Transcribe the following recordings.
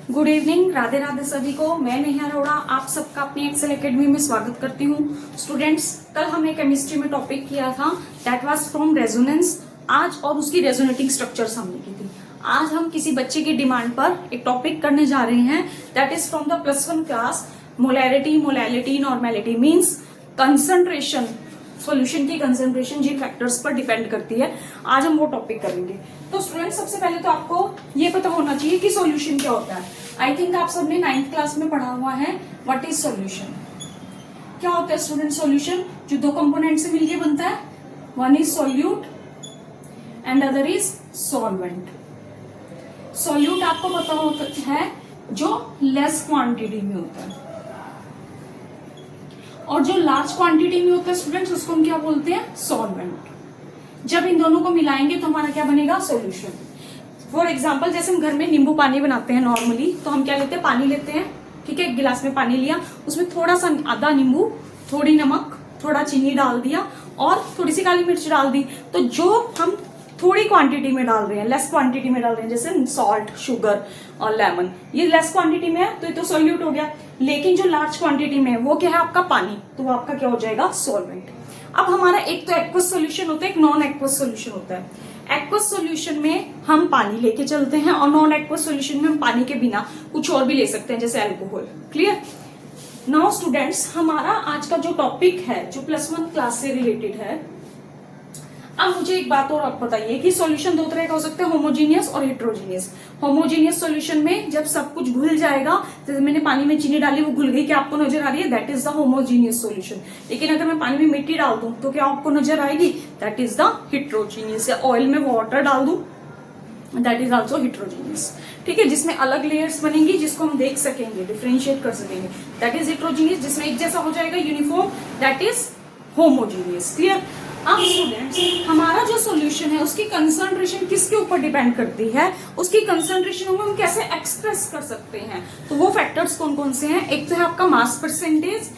Good evening, Radhe Radhe सभी को। मैं नेहा अरोड़ा आप सबका अपनी एक्सेल एकेडमी में स्वागत करती हूँ। स्टूडेंट्स, कल हमने केमिस्ट्री में टॉपिक किया था दैट वाज फ्रॉम रेजोनेंस आज और उसकी रेजोनेटिंग स्ट्रक्चर्स हमने की थी। आज हम किसी बच्चे की डिमांड पर एक टॉपिक करने जा रहे हैं that is from the +1 class, molarity, molality, normality means concentration. Solution की कंसंट्रेशन जिन फैक्टर्स पर डिपेंड करती है, आज हम वो टॉपिक करेंगे। तो स्टूडेंट्स, सबसे पहले तो आपको ये पता होना चाहिए कि सॉल्यूशन क्या होता है। आई थिंक आप सबने 9th क्लास में पढ़ा हुआ है व्हाट इज सॉल्यूशन। क्या होता है स्टूडेंट सॉल्यूशन? जो दो कंपोनेंट से मिलकर बनता है, one is solute and other is solvent. Solute आपको पता होता है जो लेस क्वांटिटी में होता है, और जो लार्ज क्वांटिटी में होता है स्टूडेंट्स, उसको हम क्या बोलते हैं? सॉल्वेंट। जब इन दोनों को मिलाएंगे तो हमारा क्या बनेगा? सॉल्यूशन। फॉर एग्जांपल, जैसे हम घर में नींबू पानी बनाते हैं नॉर्मली, तो हम क्या लेते हैं? पानी लेते हैं, ठीक है। एक गिलास में पानी लिया, उसमें थोड़ा सा आधा नींबू, थोड़ी नमक, थोड़ा चीनी डाल दिया और थोड़ी सी काली मिर्च डाल दी। तो जो हम थोड़ी क्वांटिटी में डाल रहे हैं, लेस क्वांटिटी में डाल रहे हैं, जैसे सॉल्ट, शुगर और लेमन, ये लेस क्वांटिटी में है तो ये तो सॉल्यूट हो गया। लेकिन जो लार्ज क्वांटिटी में है वो क्या है? आपका पानी, तो वो आपका क्या हो जाएगा? सॉल्वेंट। अब हमारा एक तो एक्वस सॉल्यूशन होता है, एक नॉन एक्वस सॉल्यूशन होता है। एक्वस सॉल्यूशन में हम पानी लेके चलते हैं और नॉन एक्वस सॉल्यूशन में हम पानी के बिना कुछ और भी ले सकते हैं, जैसे अल्कोहल। क्लियर? नाउ स्टूडेंट्स, हमारा आज का जो टॉपिक है, जो +1 क्लास से रिलेटेड है। अब मुझे एक बात और आप बताइए कि सॉल्यूशन दो तरह का हो सकता है, होमोजीनियस और हेट्रोजीनियस। होमोजीनियस सॉल्यूशन में जब सब कुछ घुल जाएगा, जैसे मैंने पानी में चीनी डाली, वो घुल गई, क्या आपको नजर आ रही है? That is the homogeneous solution. लेकिन अगर मैं पानी में मिट्टी डाल दूं तो क्या आपको नजर आएगी? That is the heterogeneous. या ऑयल में वाटर डाल दूं, दैट इज ऑल्सो हेट्रोजीनियस। ठीक है, जिसमें अलग लेयर्स बनेंगी जिसको हम देख सकेंगे, डिफरेंशिएट कर सकेंगे, दैट इज हेट्रोजीनियस। जिसमें एक जैसा हो जाएगा uniform, that is homogeneous. Clear? अब स्टूडेंट्स, हमारा जो सॉल्यूशन है उसकी कंसंट्रेशन किसके ऊपर डिपेंड करती है? उसकी कंसंट्रेशन को हम कैसे एक्सप्रेस कर सकते हैं? तो वो फैक्टर्स कौन कौन से हैं? एक तो है आपका मास परसेंटेज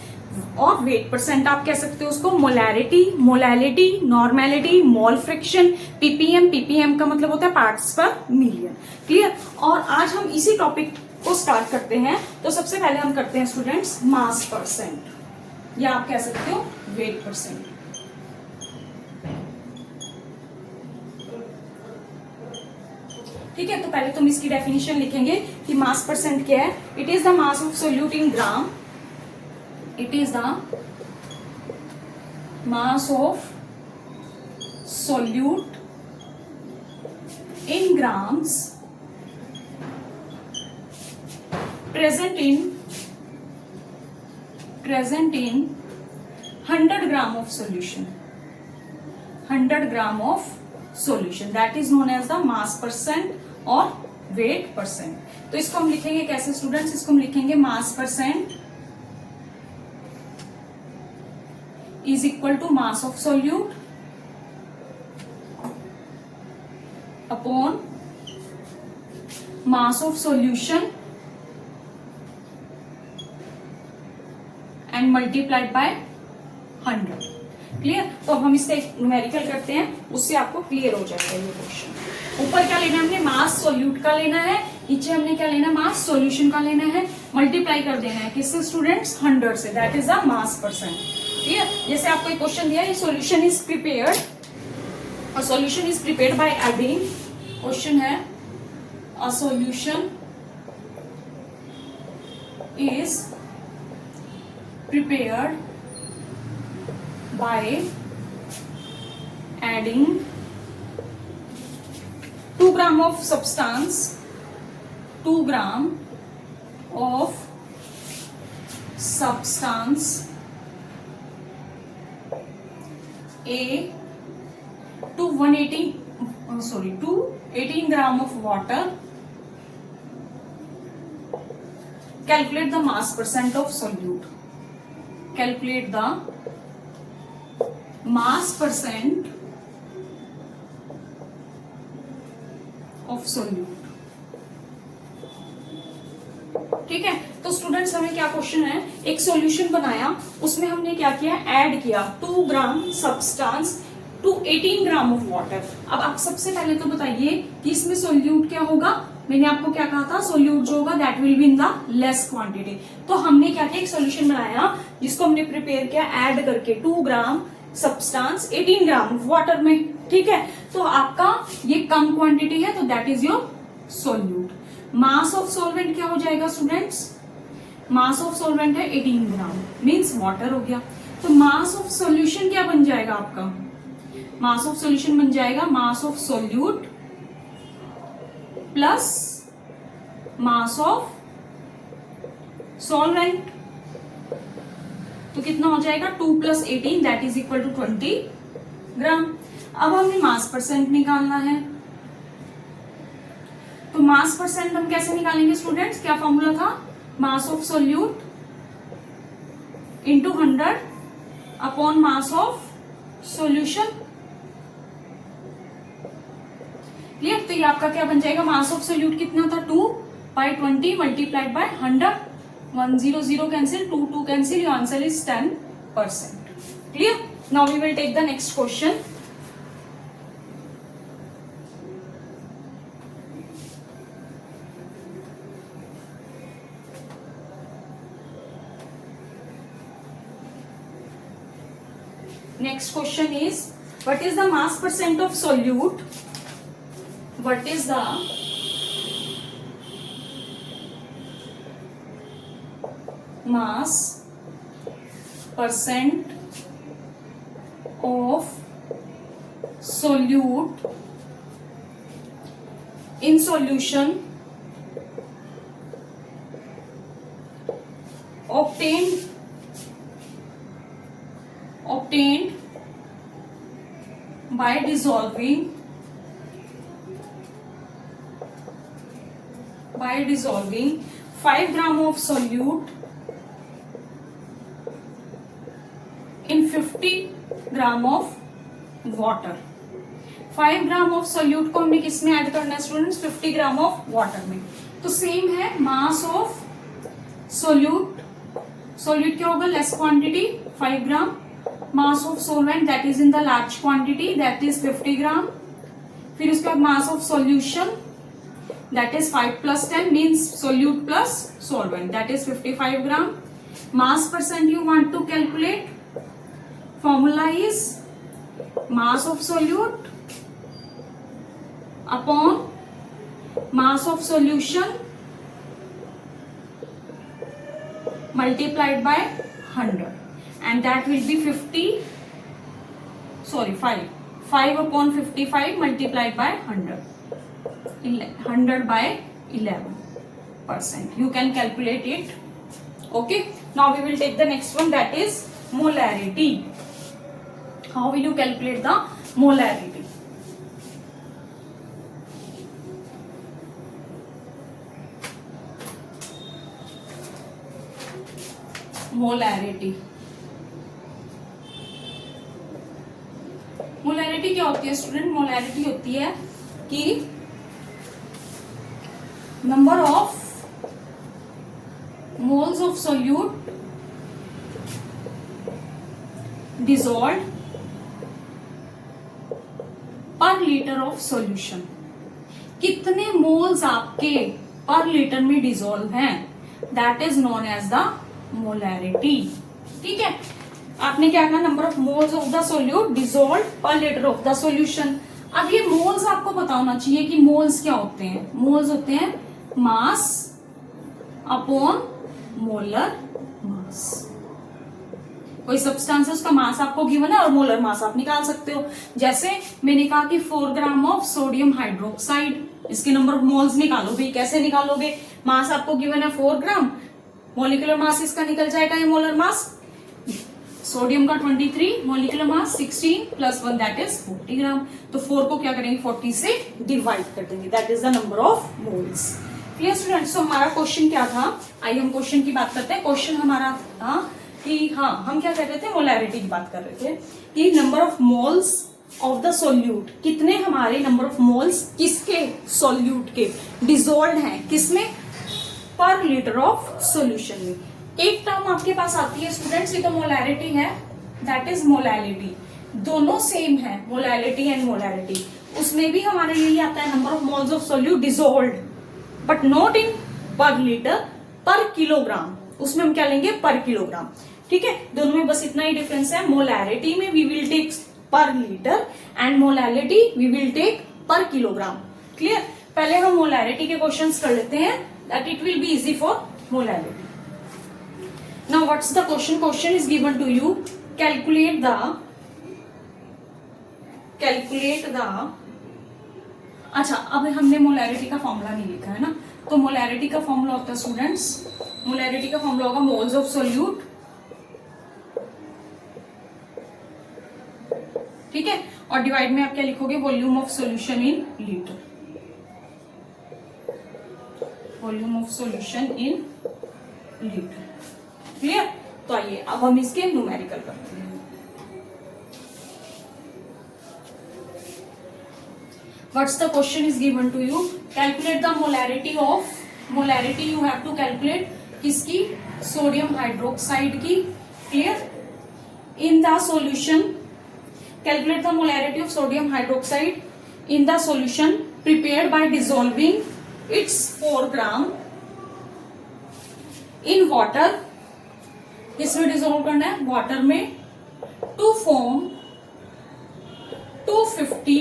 और वेट परसेंट, आप कह सकते हो उसको molarity, molality, normality, mole fraction, ppm. Ppm का मतलब होता है पार्ट्स पर मिलियन। क्लियर? और आज हम इसी टॉपिक को स्टार्ट करते हैं। तो सबसे पहले हम करते हैं स्टूडेंट्स मास परसेंट, या आप कह सकते हो वेट परसेंट। ठीक है, तो पहले तुम इसकी डेफिनेशन लिखेंगे कि मास परसेंट क्या है। It is the mass of solute in gram. It is the mass of solute in grams present in 100 gram of solution. 100 gram of solution, that is known as the mass percent और weight percent. तो इसको हम लिखेंगे कैसे students? इसको हम लिखेंगे mass percent is equal to mass of solute upon mass of solution and multiplied by 100। Clear? तो अब हम इसका एक न्यूमेरिकल करते हैं, उससे आपको क्लियर हो जाएगा ये क्वेश्चन। ऊपर क्या लेना है हमने? मास सोल्यूट का लेना है। नीचे हमने क्या लेना है? मास सॉल्यूशन का लेना है। मल्टीप्लाई कर देना है किससे स्टूडेंट्स? 100 से। That is the mass percent. Clear? जैसे आपको एक क्वेश्चन दिया है, सॉल्यूशन इज प्रिपेयर्ड, और solution is prepared by adding. Question है a solution is prepared by adding 2 gram of substance, 2 gram of substance A to 18 gram of water. Calculate the mass percent of solute. Calculate the mass percent of solute. ठीक है, तो students हमें क्या question है? एक solution बनाया, उसमें हमने क्या किया? ऐड किया 2 gram substance to 18 gram of water. अब आप सबसे पहले तो बताइए कि इसमें सोल्यूट क्या होगा? मैंने आपको क्या कहा था, सोल्यूट जो होगा that will be in the less quantity. तो हमने क्या किया, एक सोल्यूशन बनाया जिसको हमने प्रिपेयर किया ऐड करके 2 ग्राम सब्सटेंस 18 ग्राम वाटर में, ठीक है। तो आपका ये कम क्वांटिटी है, तो that is your solute. Mass of solvent क्या हो जाएगा स्टूडेंट्स, मास ऑफ सॉल्वेंट है 18 ग्राम मींस वाटर हो गया। तो मास ऑफ सॉल्यूशन क्या बन जाएगा आपका, मास ऑफ सॉल्यूशन बन जाएगा मास of solute plus mass of solvent. तो कितना हो जाएगा 2 + 18 दैट इज इक्वल टू 20 ग्राम। अब हमें मास परसेंट निकालना है, तो मास परसेंट हम कैसे निकालेंगे स्टूडेंट्स, क्या फॉर्मूला था, मास of solute into 100 upon mass of solution. Clear. तो ये आपका क्या बन जाएगा, मास ऑफ सोल्यूट कितना था 2/20 multiplied by 100, 1 0 cancel, 2 2 cancel, your answer is 10%। Clear. Now we will take the next question. Next question is, what is the mass percent of solute? What is the mass percent of solute in solution obtained by dissolving 5 gram of solute in 50 gram of water। 5 gram of solute को हमने किस में add करना है students, 50 gram of water में। तो same है mass of solute, solute क्या होगा less quantity 5 gram, mass of solvent that is in the large quantity that is 50 gram, फिर उसके बाद mass of solution that is 5 + 10 means solute plus solvent that is 55 gram. Mass percent you want to calculate, formula is mass of solute upon mass of solution multiplied by 100 and that will be 5 upon 55 multiplied by 100 by 11%. You can calculate it. Okay. Now we will take the next one, that is molarity. How will you calculate the molarity? Molarity, molarity क्या होती है student, molarity होती है कि number of moles of solute dissolved per litre of solution. कितने moles आपके per litre में dissolve हैं, that is known as the molarity. ठीक है, आपने क्या करना, number of moles of the solute dissolved per litre of the solution. अब ये मोल्स आपको पता होना चाहिए कि मोल्स क्या होते हैं। मोल्स होते हैं मास अपॉन मोलर मास। कोई सब्सटेंस है उसका मास आपको गिवन है और मोलर मास आप निकाल सकते हो। जैसे मैंने कहा कि 4 ग्राम ऑफ सोडियम हाइड्रोक्साइड, इसके नंबर ऑफ मोल्स निकालो भाई। कैसे निकालोगे, मास आपको गिवन है 4 ग्राम, मॉलिक्यूलर मास इसका निकल जाएगा, ये मोलर मास सोडियम का 23, मॉलिक्यूलर मास 16 + 1 दैट इज 40 ग्राम। तो 4 को क्या करेंगे 40 से डिवाइड कर देंगे, that is the number of moles. Clear students. तो हमारा क्वेश्चन क्या था, आइए हम क्वेश्चन की बात करते हैं। क्वेश्चन हमारा था कि हाँ हम क्या कर रहे थे, मोलैरिटी की बात कर रहे थे कि number of moles of the solute, कितने हमारे नंबर ऑफ मोल्स किसके सोल्यूट के डिसॉल्व्ड हैं, किसमें, पर लीटर ऑफ सॉल्यूशन में। एक टर्म आपके पास आती है स्टूडेंट्स, ये तो मोलैरिटी है, दैट इज मोलैलिटी। दोनों सेम है, मोलैलिटी एंड मोलैरिटी। उसमें भी हमारे यही आता है number of moles of solute dissolved, but not in पर लीटर, पर किलोग्राम, उसमें हम क्या लेंगे पर किलोग्राम। ठीक है, दोनों में बस इतना ही डिफरेंस है। मोलैरिटी में we will take per litre and molality we will take per kilogram. Clear? पहले हम मोलैरिटी के क्वेश्चंस कर लेते हैं, that it will be easy for molality. Now what's the question? Question is given to you, calculate the अच्छा, अब हमने molarity का फॉर्मूला नहीं लिखा है ना, तो मोलैरिटी का फॉर्मूला होता है स्टूडेंट्स, मोलैरिटी का फॉर्मूला होगा मोल्स ऑफ सोल्यूट। ठीक है, और डिवाइड में आप क्या लिखोगे? Volume of solution in litre, volume of solution in litre. Clear? तो आइए अब हम इसके न्यूमेरिकल करते हैं। What's the question is given to you? Calculate the molarity of, molarity you have to calculate किसकी? सोडियम हाइड्रोक्साइड की। Clear? In the solution, calculate the molarity of sodium hydroxide in the solution prepared by dissolving its 4 gram in water। किसमें dissolve करना है? Water में, to form 250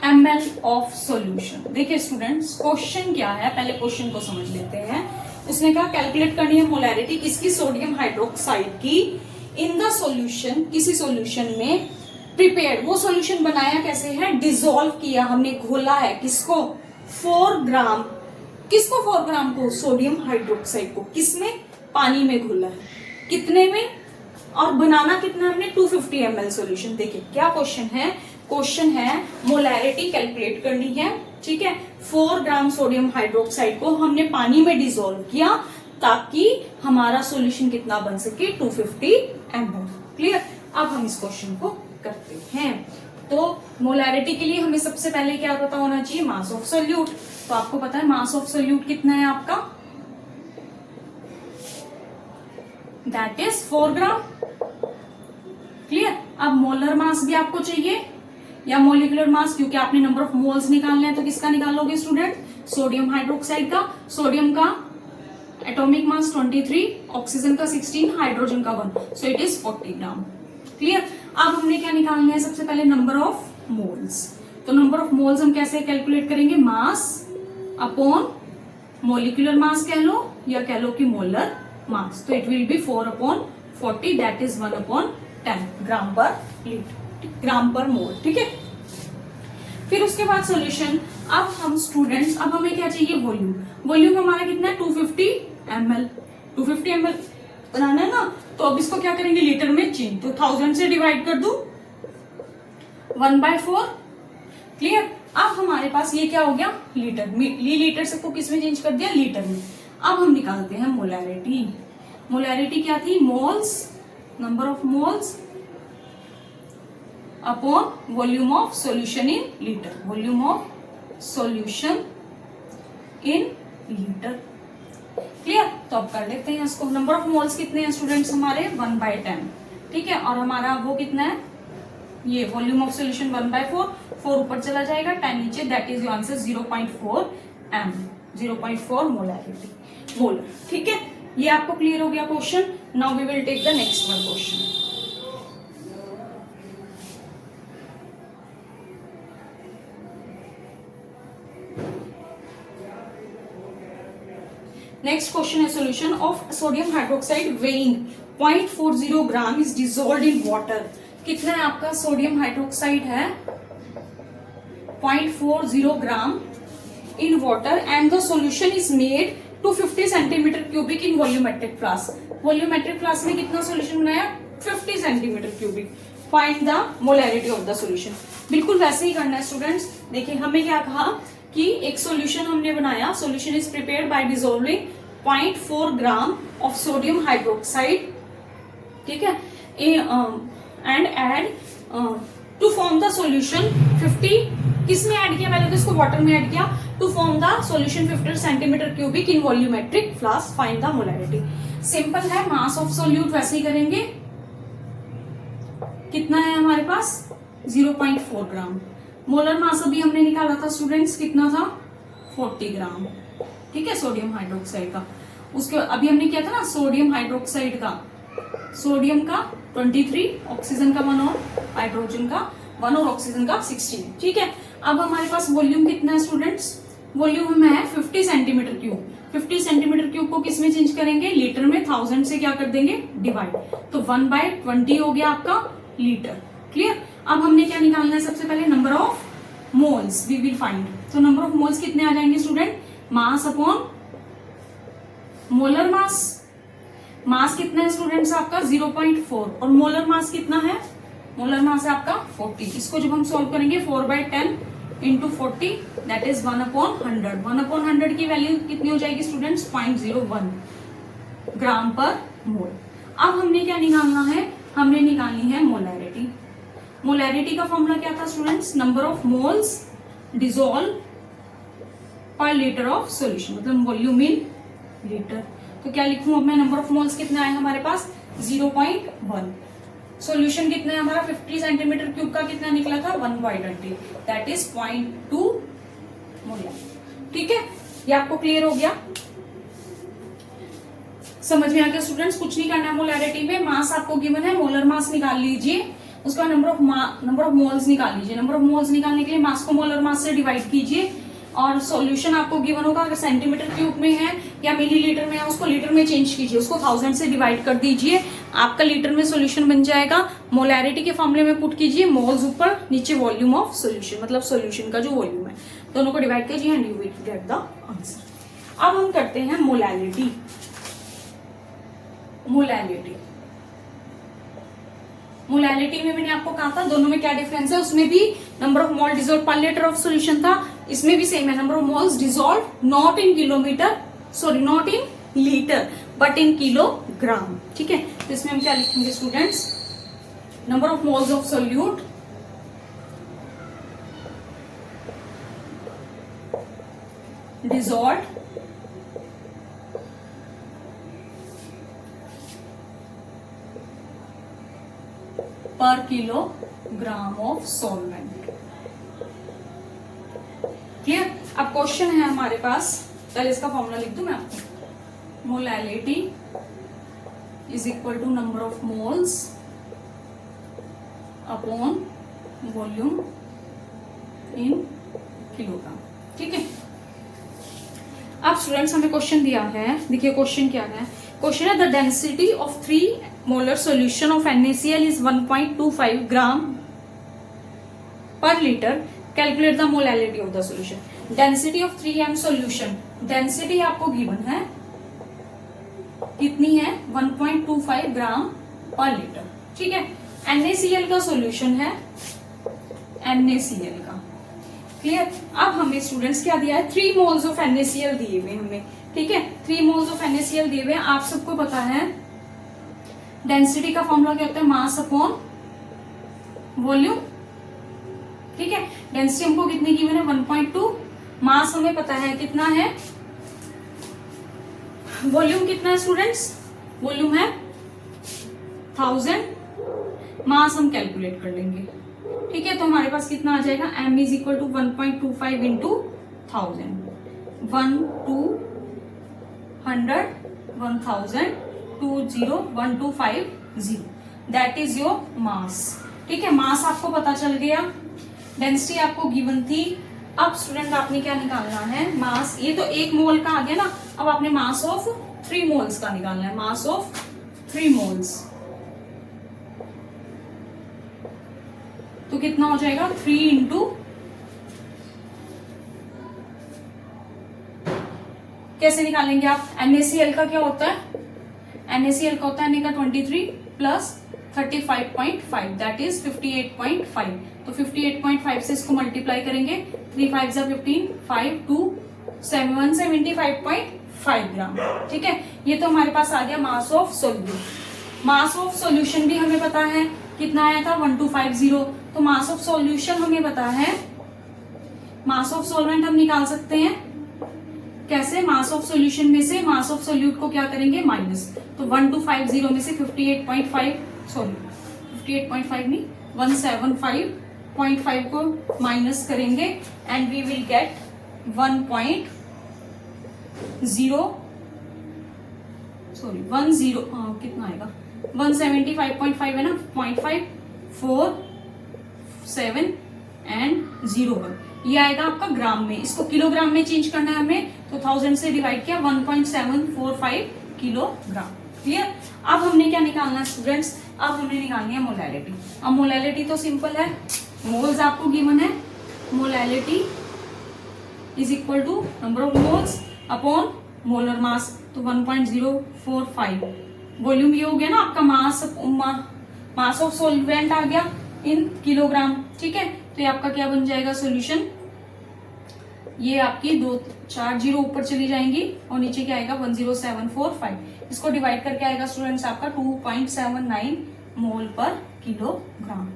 ml of solution. देखिए students, question क्या है, पहले question को समझ लेते हैं। उसने कहा कैलकुलेट करनी है मोलैरिटी किसकी? सोडियम हाइड्रोक्साइड की, इन द सॉल्यूशन, किसी सॉल्यूशन में प्रिपेयर्ड, वो सॉल्यूशन बनाया कैसे है? डिसॉल्व किया हमने, घोला है किसको? 4 ग्राम, किसको 4 ग्राम को? सोडियम हाइड्रोक्साइड को। किसमें? पानी में घोला है। कितने में? और बनाना कितना हमने? 250 ml सॉल्यूशन। देखिए क्या क्वेश्चन है, क्वेश्चन है मोलैरिटी कैलकुलेट करनी है। ठीक है, 4 ग्राम सोडियम हाइड्रोक्साइड को हमने पानी में डिसॉल्व किया ताकि हमारा सॉल्यूशन कितना बन सके? 250 ml। क्लियर? अब हम इस क्वेश्चन को करते हैं। तो मोलैरिटी के लिए हमें सबसे पहले क्या पता होना चाहिए? मास ऑफ सोल्यूट। तो आपको पता है मास ऑफ सोल्यूट कितना है आपका? That is 4 gram. क्लियर? अब मोलर मास भी आपको चाहिए या मोलिकुलर मास, क्योंकि आपने नंबर ऑफ मोल्स निकालने हैं, तो किसका निकालोगे स्टूडेंट? सोडियम हाइड्रोक्साइड का। सोडियम का एटॉमिक मास 23, ऑक्सीजन का 16, हाइड्रोजन का 1, so it is 40 gram. Clear? अब हमने क्या निकालना है? सबसे पहले नंबर ऑफ मोल्स। तो नंबर ऑफ मोल्स हम कैसे कैलकुलेट करेंगे? मास अपॉन मोलिकुलर मास कह लो या कह लो कि मोलर मास। तो it will B 4/40, that is 1/10 ग्राम पर लीटर, ग्राम पर मोल। ठीक है, फिर उसके बाद सॉल्यूशन। अब हम स्टूडेंट्स, अब हमें क्या चाहिए? वॉल्यूम। वॉल्यूम हमारा कितना है? 250 ml। 250 ml बनाना है ना, तो अब इसको क्या करेंगे? लीटर में चेंज। तो 1000 से डिवाइड कर दू, 1/4। क्लियर? अब हमारे पास ये क्या हो गया? लीटर में। लीटर से को किस में चेंज कर दिया? लीटर में। अब हम निकालते हैं मोलैरिटी। मोलैरिटी क्या थी? Moles, number of moles upon volume of solution in litre, volume of solution in litre. Clear? तो अब कर लेते हैं इसको। नंबर ऑफ मोल्स कितने हैं स्टूडेंट्स हमारे? 1/10। ठीक है, और हमारा वो कितना है? ये वॉल्यूम ऑफ सॉल्यूशन 1/4, 4 ऊपर चला जाएगा, 10 नीचे, that is your answer 0.4 m, 0.4 molarity, molar. ठीक है, ये आपको क्लियर हो गया question. Now we will take the next one question. Next question is solution of sodium hydroxide weighing 0.40 gram is dissolved in water। कितना है आपका? सोडियम हाइड्रोक्साइड है 0.40 ग्राम in water and the solution is made 250 centimetre cubic in volumetric flask। Volumetric flask में कितना solution बनाया? 50 centimetre cubic. Find the molarity of the solution. बिल्कुल वैसे ही करना है स्टूडेंट्स। देखिए हमें क्या कहा कि एक सॉल्यूशन हमने बनाया, solution is prepared by dissolving 0.4 gram of sodium hydroxide. ठीक है, and add to form the solution 50, किसमें ऐड किया? पहले तो इसको वाटर में ऐड किया। To form the solution 50 centimetre cubic in volumetric flask, find the molarity. Simple है, मास ऑफ सॉल्यूट वैसे ही करेंगे। कितना है हमारे पास? 0.4 ग्राम। मोलर मास अभी हमने निकाला था स्टूडेंट्स, कितना था? 40 ग्राम। ठीक है, सोडियम हाइड्रोक्साइड का। उसके अभी हमने किया था ना सोडियम हाइड्रोक्साइड का, सोडियम का 23, ऑक्सीजन का 1 और हाइड्रोजन का 1 और ऑक्सीजन का 16। ठीक है, अब हमारे पास वॉल्यूम कितना है स्टूडेंट्स? वॉल्यूम है 50 सेंटीमीटर क्यूब। 50 सेंटीमीटर क्यूब को किस में चेंज करेंगे? लीटर में। 1000 से क्या कर देंगे? डिवाइड। तो 1/20 हो गया आपका लीटर। क्लियर? अब हमने क्या निकालना है? सबसे पहले number of moles we will find. तो नंबर ऑफ मोल्स कितने आ जाएंगे student? Mass upon molar mass. Mass कितना है स्टूडेंट्स आपका? 0.4 और मोलर मास कितना है? मोलर मास है आपका 40। इसको जब हम सॉल्व करेंगे 4/10 इंटू 40 दैट इज 1/100। 1/100 की वैल्यू कितनी हो जाएगी स्टूडेंट्स? 0.01 ग्राम पर मोल। अब हमने क्या निकालना है? हमने निकालनी है मोलैरिटी। मोलैरिटी का फॉर्मूला क्या था students? Number of moles dissolve पर लीटर ऑफ सॉल्यूशन, मतलब वॉल्यूम इन लीटर। तो क्या लिखूं अब मैं? नंबर ऑफ मोल्स कितना है हमारे पास? 0.1। सॉल्यूशन कितना है हमारा? 50 सेंटीमीटर क्यूब का कितना निकला था? 1/20 दैट इज 0.2 मोलर। ठीक है, ये आपको क्लियर हो गया? समझ में आ गया स्टूडेंट्स? कुछ नहीं करना है मोलैरिटी में। मास आपको गिवन है, मोलर मास निकाल लीजिए, उसका नंबर ऑफ मोल्स निकाल लीजिए। नंबर ऑफ मोल्स निकालने के लिए मास को मोलर मास से डिवाइड कीजिए और सॉल्यूशन आपको गिवन होगा, अगर सेंटीमीटर क्यूब में है या मिलीलीटर में है उसको लीटर में चेंज कीजिए, उसको 1000 से डिवाइड कर दीजिए, आपका लीटर में सॉल्यूशन बन जाएगा। मोलैरिटी के फॉर्मूले में पुट कीजिए, मोल्स ऊपर, नीचे वॉल्यूम ऑफ सॉल्यूशन, मतलब सॉल्यूशन का जो वॉल्यूम है, दोनों को डिवाइड कीजिए and you will get the answer. अब हम करते हैं मोलैरिटी। मोलैलिटी में मैंने आपको कहा था दोनों में क्या डिफरेंस है, उसमें भी नंबर ऑफ मोल डिसॉल्व पर लीटर ऑफ सॉल्यूशन था, इसमें भी सेम है, number of moles dissolve not in kilometre, sorry not in litre but in kilogram. ठीक है, तो इसमें हम क्या लिखेंगे students? Number of moles of solute dissolve पर किलोग्राम ऑफ सॉल्वेंट। क्लियर? अब क्वेश्चन है हमारे पास, चलिए इसका फॉर्मूला लिख दूं मैं आपको। Molality is equal to number of moles upon volume in kilogram. ठीक है, अब स्टूडेंट्स हमें क्वेश्चन दिया है, देखिए क्वेश्चन क्या है। क्वेश्चन है the density of 3 molar solution of NaCl is 1.25 gram per liter. Calculate the molality of the solution. Density of 3m solution. Density आपको गिवन है, कितनी है? 1.25 ग्राम पर लीटर। ठीक है, NaCl का सॉल्यूशन है, NaCl का। क्लियर? अब हमें स्टूडेंट्स क्या दिया है? 3 मोल्स ऑफ NaCl दिए हुए हमें। ठीक है, 3 मोल्स ऑफ NaCl दिए हुए, आप सबको पता है डेंसिटी का फॉर्मूला क्या होता है? Mass upon volume. ठीक है, डेंसिटी हमको कितनी गिवन है? 1.2। मास हमें पता है कितना है, वॉल्यूम कितना है स्टूडेंट्स? वॉल्यूम है 1000, मास हम कैलकुलेट कर लेंगे। ठीक है, तो हमारे पास कितना आ जाएगा? m is equal to 1.25 into 1000, 1 2 100 1000 20125 that is your mass. ठीक है, मास आपको पता चल गया, डेंसिटी आपको गिवन थी। अब स्टूडेंट आपने क्या निकालना है? मास। ये तो 1 मोल का आ गया ना, अब आपने मास ऑफ 3 मोल्स का निकालना है। मास ऑफ 3 मोल्स तो कितना हो जाएगा? 3 इंटू, कैसे निकालेंगे आप? NaCl का क्या होता है? NaCl का होता है Na का 23 प्लस 35.5 दैट इज 58.5। तो 58.5 से इसको मल्टीप्लाई करेंगे, 3 5 15, 5 2 175.5 ग्राम। ठीक है, ये तो हमारे पास आ गया मास of solute. Mass of solution भी हमें पता है, कितना आया था? 1250। तो मास ऑफ सॉल्यूशन हमें पता है, मास ऑफ सॉल्वेंट हम निकाल सकते हैं कैसे? मास ऑफ सॉल्यूशन में से मास ऑफ सोल्यूट को क्या करेंगे? माइनस। तो 1250 में से 58.5 नहीं 175.5 को माइनस करेंगे एंड वी विल गेट 1.2 कितना आएगा 175.5 है ना, 0.547 एंड 01 ये आएगा आपका ग्राम में। इसको किलोग्राम में चेंज करना है हमें, तो 1000 से डिवाइड किया 1.745 किलोग्राम। क्लियर। अब हमने क्या निकालना है स्टूडेंट्स, अब हमने निकालनी है मोलैलिटी। अब मोलैलिटी तो सिंपल है, मोल्स आपको गिवन है, molality is equal to number of moles upon molar mass, तो 1.045। वॉल्यूम ये हो गया ना आपका मास ऑफ सॉल्वेंट आ गया इन किलोग्राम। ठीक है, तो ये आपका क्या बन जाएगा सॉल्यूशन, ये आपकी 4 जीरो ऊपर चली जाएंगी और नीचे क्या आएगा 10745। इसको डिवाइड करके आएगा स्टूडेंट्स आपका 2.79 मोल पर किलोग्राम।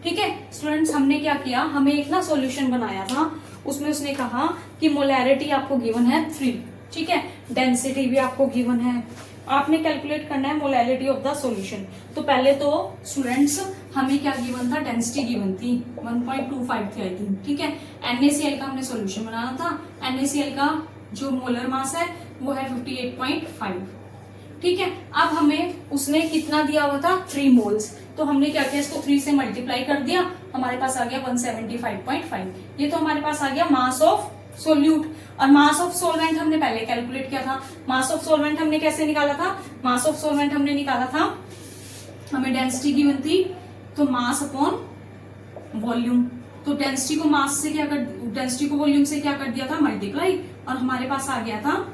ठीक है स्टूडेंट्स, हमने क्या किया, हमें एक ना सॉल्यूशन बनाया था, उसमें उसने कहा कि मोलैरिटी आपको गिवन है 3। ठीक है, डेंसिटी भी आपको गिवन है, आपने कैलकुलेट करना है मोलैलिटी ऑफ द सॉल्यूशन। तो पहले तो स्टूडेंट्स हमें क्या गिवन था, डेंसिटी गिवन थी 1.25 थी आई थिंक। ठीक है, NaCl का हमने सॉल्यूशन बनाना था, NaCl का जो मोलर मास है वो है 58.5। ठीक है, अब हमें उसने कितना दिया हुआ था 3 मोल्स, तो हमने क्या किया, इसको 3 से मल्टीप्लाई कर दिया, हमारे पास आ गया 175.5। ये तो हमारे पास आ गया मास ऑफ सोल्यूट। और मास ऑफ सोलवेंट हमने पहले कैलकुलेट किया था। मास ऑफ सोलवेंट हमने कैसे निकाला था, मास ऑफ सोलवेंट हमने निकाला था, हमें डेंसिटी गिवन थी, तो मास अपॉन वॉल्यूम। तो डेंसिटी को मास से क्या कर, डेंसिटी को वॉल्यूम से क्या कर दिया था मल्टीप्लाई, और हमारे पास आ गया था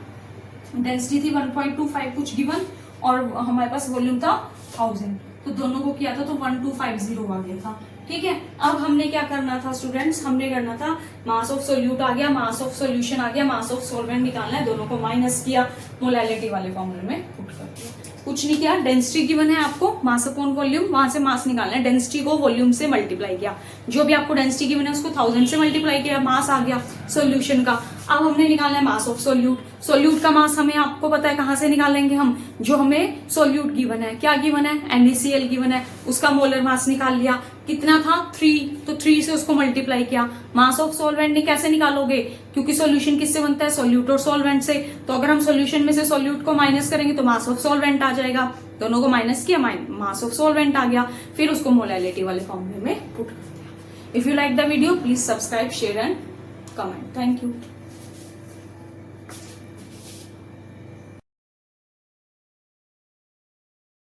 डेंसिटी थी 1.25 कुछ गिवन, और हमारे पास वॉल्यूम था 1000, तो दोनों को किया था तो 1250 आ गया था। ठीक है, अब हमने क्या करना था स्टूडेंट्स, हमने करना था मास ऑफ सोल्यूट आ गया, मास ऑफ सॉल्यूशन आ गया, मास ऑफ सॉल्वेंट निकालना है, दोनों को माइनस किया, मोलैलिटी वाले फॉर्मूले में पुट कर दिया। कुछ नहीं किया, डेंसिटी गिवन है आपको, मास अपॉन वॉल्यूम, वहां से मास निकालना है, डेंसिटी को वॉल्यूम से मल्टीप्लाई किया, जो भी आपको डेंसिटी गिवन है उसको 1000 से मल्टीप्लाई किया, मास आ गया सॉल्यूशन का। अब हमने निकालना है मास ऑफ सोल्यूट। सोल्यूट का मास हमें आपको पता है कहां से निकालेंगे हम, जो हमें सोल्यूट गिवन है, क्या गिवन है NaCl गिवन है, उसका मोलर मास निकाल लिया, कितना था 3, तो 3 से उसको मल्टीप्लाई किया। मास ऑफ सॉल्वेंट ने कैसे निकालोगे, क्योंकि सॉल्यूशन किससे बनता है, सोल्यूट और सॉल्वेंट से, तो अगर हम सॉल्यूशन में से सोल्यूट को माइनस करेंगे तो मास ऑफ सॉल्वेंट आ जाएगा, दोनों को माइनस किया, मास ऑफ सॉल्वेंट आ गया, फिर उसको मोलैलिटी वाले फॉर्मूले में पुट कर दिया। If you like the video please subscribe, share and comment. Thank you.